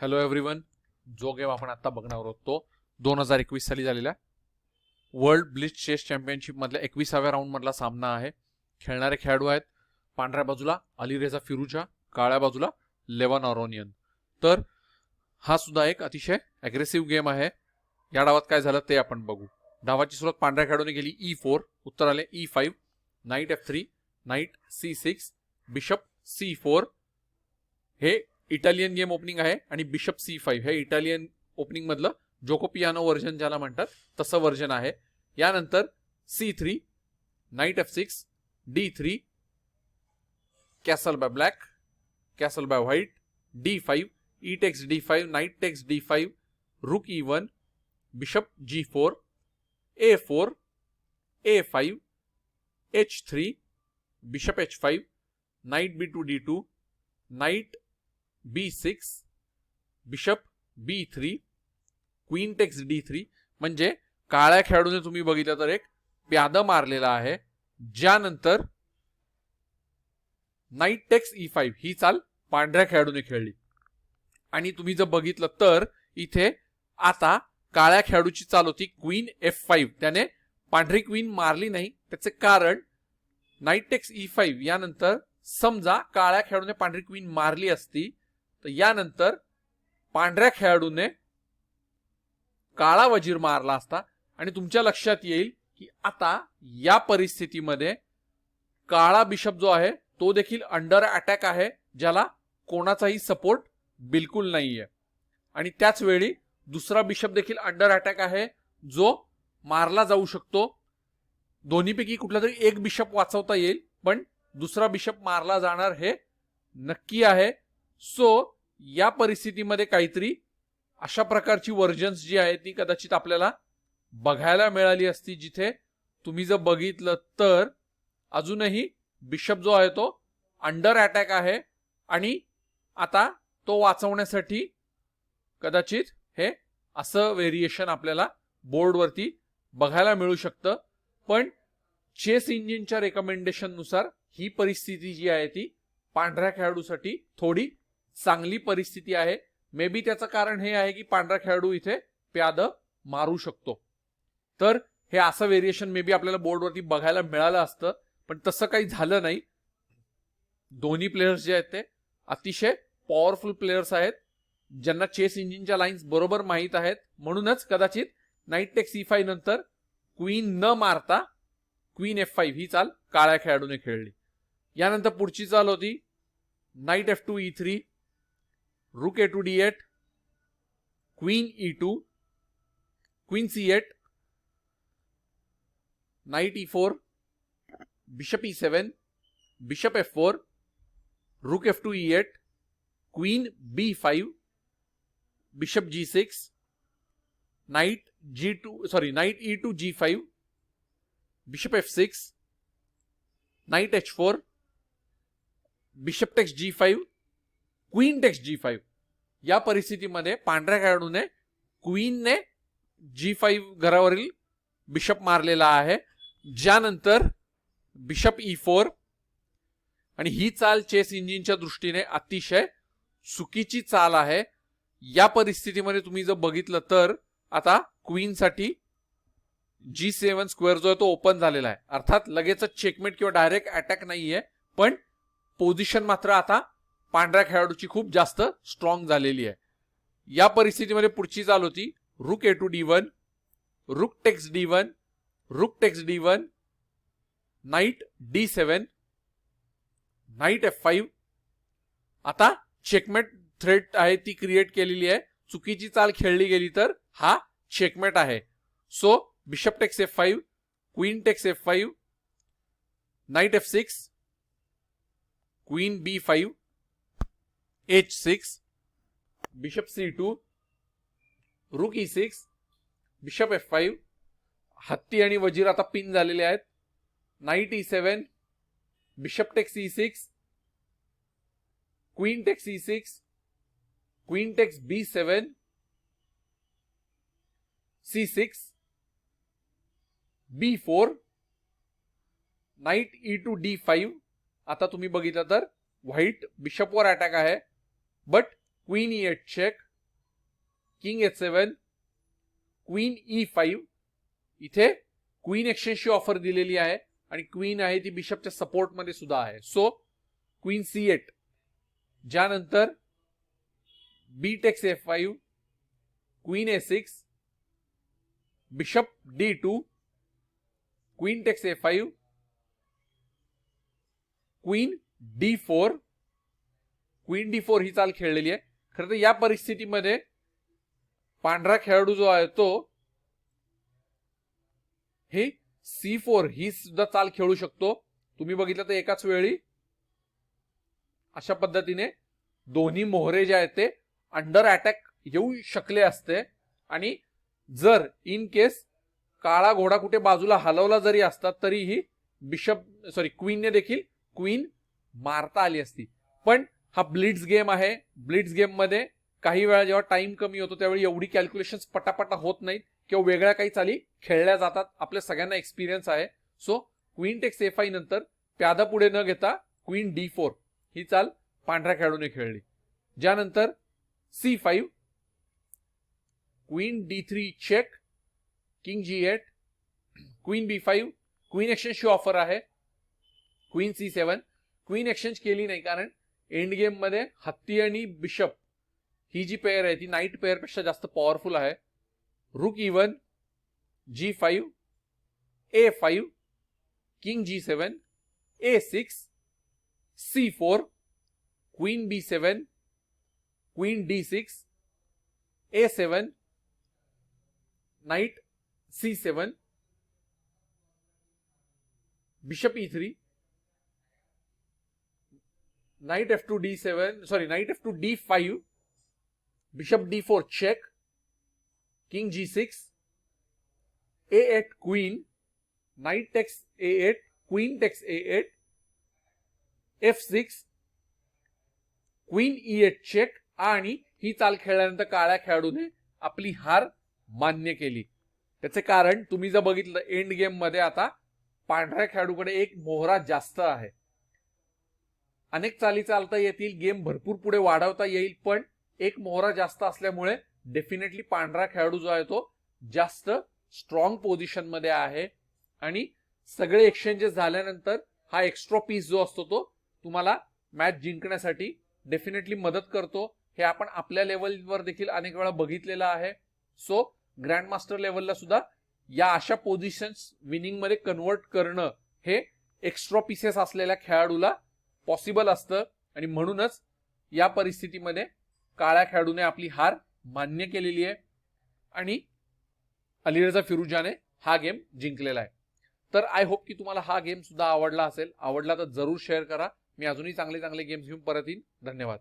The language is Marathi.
Hello everyone. जो गेम आपण आता बघणार आहोत तो 2021 साली झालेला वर्ल्ड ब्लिट्झ चेस चॅम्पियनशिप मधल्या 21व्या राऊंड मधला सामना आहे. खेळणारे खेळाडू आहेत पांढऱ्या बाजूला अलीरेझा फिरुजा, काळ्या बाजूला लेवन अरोनियन. तर हा सुद्धा एक अतिशय अग्रेसिव्ह गेम आहे. या डावात काय झालं ते आपण बघू. डावाची सुरुवात पांढऱ्या खेळाडूने केली E4, उत्तर आले E5, night F3, night C6, bishop C4. हे इटालियन गेम ओपनिंग आहे आणि बिशप C5 हे इटालियन ओपनिंग मधलं जोकोपियानो व्हर्जन ज्याला म्हणतात तसं व्हर्जन आहे. यानंतर C3, knight F6, D3, castle by black, castle by white, D5, e takes D5, knight takes D5, rook E1, bishop G4, A4, A5, H3, bishop H5, knight B2 D2, knight B6, bishop B3, queen takes D3. म्हणजे काळ्या खेळाडूने तुम्ही बघितलं तर एक प्यादा मारलेला आहे. ज्यानंतर नाईट टेक्स E5 ही चाल पांढऱ्या खेळाडूने खेळली आणि तुम्ही जर बघितलं तर इथे आता काळ्या खेळाडूची चाल होती क्वीन F5. त्याने पांढरी क्वीन मारली नाही. त्याचे कारण नाईट टेक्स E5 यानंतर समजा काळ्या खेळाडूने पांढरी क्वीन मारली असती तर यानंतर पांढऱ्या खेळाडूने काळा वजीर मारला असता आणि तुमच्या लक्षात येईल की आता या परिस्थितीमध्ये काळा बिशप जो आहे तो देखील अंडर अटॅक आहे, ज्याला कोणाचाही सपोर्ट बिलकुल नाहीये. आणि त्याच वेळी दुसरा बिशप देखील अंडर अटॅक आहे जो मारला जाऊ शकतो. दोन्हीपैकी कुठला तरी एक बिशप वाचवता येईल पण दुसरा बिशप मारला जाणार हे नक्की आहे. सो या परिस्थितीमध्ये काहीतरी अशा प्रकारची व्हर्जन्स जी आहे ती कदाचित आपल्याला बघायला मिळाली असती, जिथे तुम्ही जर बघितलं तर अजूनही बिशप जो आहे तो अंडर अटॅक आहे आणि आता तो वाचवण्यासाठी कदाचित हे असं व्हेरिएशन आपल्याला बोर्डवरती बघायला मिळू शकतं. पण चेस इंजिनच्या रेकमेंडेशन नुसार ही परिस्थिती जी आहे ती पांढऱ्या खेळाडूसाठी थोडी चांगली परिस्थिती आहे. मे बी त्याचं कारण हे आहे की पांढरा खेळाडू इथे प्याद मारू शकतो. तर हे असं व्हेरिएशन मे बी आपल्याला बोर्डवरती बघायला मिळालं असतं पण तसं काही झालं नाही. दोन्ही प्लेयर्स जे आहेत ते अतिशय पॉवरफुल प्लेयर्स आहेत ज्यांना चेस इंजिनच्या लाईन्स बरोबर माहीत आहेत. म्हणूनच कदाचित नाईट टेक्स E5 नंतर क्वीन न मारता क्वीन F5 ही चाल काळ्या खेळाडूने खेळली. यानंतर पुढची चाल होती night F2 E3, rook A2 D8, queen E2, queen C8, knight E4, bishop E7, bishop F4, rook F2 E8, queen B5, bishop G6, knight E2 G5, bishop F6, knight H4, bishop takes G5, queen takes G5. या परिस्थितीमध्ये पांढऱ्या खेळाडूने क्वीनने G5 घरावरील बिशप मारलेला आहे. ज्यानंतर बिशप E4 आणि ही चाल चेस इंजिनच्या दृष्टीने अतिशय चुकीची चाल आहे. या परिस्थितीमध्ये तुम्ही जर बघितलं तर आता क्वीन साठी G7 स्क्वेअर जो आहे तो ओपन झालेला आहे. अर्थात लगेच चेकमेट किंवा डायरेक्ट अटॅक नाहीये पण पोझिशन मात्र आता पांढऱ्या खेळाडूची खूप जास्त स्ट्रॉंग झालेली आहे. या परिस्थितीमध्ये पुढची चाल होती रुक A2 D1, rook takes D1, rook takes D1, night D7, night F5. आता चेकमेट थ्रेट आहे ती क्रिएट केलेली आहे. चुकीची चाल खेळली गेली तर हा चेकमेट आहे. So bishop takes F5, queen takes F5, knight F6, queen B5, H6, bishop C2, rook E6, bishop F5. हत्ती आणि वजीर आता पिन झालेले आहेत. Knight E7, bishop takes E6, queen takes E6, queen takes B7, C6, B4, knight E2 D5. आता तुम्ही बघितलं तर व्हाईट बिशपवर अटॅक आहे but queen E8 check, king H7, queen E5. इथे क्वीन एक्सचेंजची ऑफर दिलेली आहे आणि क्वीन आहे ती बिशपच्या सपोर्ट मध्ये सुद्धा आहे. सो क्वीन C8, ज्यानंतर b takes F5, queen A6, bishop D2, queen takes A5, queen D4, queen D4 ही चाल खेळलेली आहे. खरं तर या परिस्थितीमध्ये पांढरा खेळाडू जो आहे तो हे C4 ही सुद्धा चाल खेळू शकतो. तुम्ही बघितलं तर एकाच वेळी अशा पद्धतीने दोन्ही मोहरे जे आहेत ते अंडर अटॅक येऊ शकले असते आणि जर इन केस काळा घोडा कुठे बाजूला हलवला जरी असता तरीही क्वीनने देखील क्वीन मारता आली असती. पण हा ब्लिट्झ गेम आहे. ब्लिट्झ गेम मध्ये काही वेळा जेव्हा टाइम कमी होतो त्यावेळी एवढी कॅल्क्युलेशन्स पटापटा होत नाहीत किंवा वेगळ्या काही चाली खेळल्या जातात. आपल्या सगळ्यांना एक्सपिरियन्स आहे. सो क्वीन टेक्स A5 नंतर प्यादा पुढे न घेता क्वीन D4 ही चाल पांढऱ्या खेळाडूने खेळली. ज्यानंतर C5, queen D3 check, king G8, queen B5, queen एक्सचेंजची ऑफर आहे. क्वीन C7, क्वीन एक्सचेंज केली नाही कारण एंड गेम मध्ये हत्ती आणि बिशप ही जी पेअर आहे ती नाईट पेअर पेक्षा जास्त पॉवरफुल आहे. रुक E1, G5, A5, king G7, A6, C4, queen B7, queen D6, A7, knight C7, bishop E3, knight F2 D7, knight F2 D5, bishop D4 check, king G6, A8 queen, knight takes A8, queen takes A8, F6, queen E8 check आणि ही चाल खेळल्यानंतर काळ्या खेळाडूने आपली हार मान्य केली. त्याचे कारण तुम्ही जर बघितलं एंड गेम मध्ये आता पांढऱ्या खेळाडूकडे एक मोहरा जास्त आहे. अनेक चाली चालता येतील, गेम भरपूर पुढे वाढवता येईल, पण एक मोहरा जास्त असल्यामुळे डेफिनेटली पांढरा खेळाडू जो आहे तो जास्त स्ट्रॉंग पोझिशन मध्ये आहे आणि सगळे एक्सचेंजेस झाल्यानंतर हा एक्स्ट्रा पीस जो असतो तो तुम्हाला मॅच जिंकण्यासाठी डेफिनेटली मदत करतो. हे आपण आपल्या लेवलवर देखील अनेक वेळा बघितलेलं आहे. सो ग्रँड मास्टर लेवलला सुद्धा या अशा पोझिशन्स विनिंग मध्ये कन्वर्ट करणं हे एक्स्ट्रा पीसेस असलेल्या खेळाडूला पॉसिबल असतं आणि म्हणूनच या परिस्थितीमध्ये काळ्या खेळाडूने आपली हार मान्य केलेली आहे आणि अलीरजा फिरुजाने हा गेम जिंकलेला आहे. तर आय होप की तुम्हाला हा गेम सुद्धा आवडला असेल. आवडला तर जरूर शेअर करा. मी अजूनही चांगले चांगले गेम्स घेऊन परत येईन. धन्यवाद.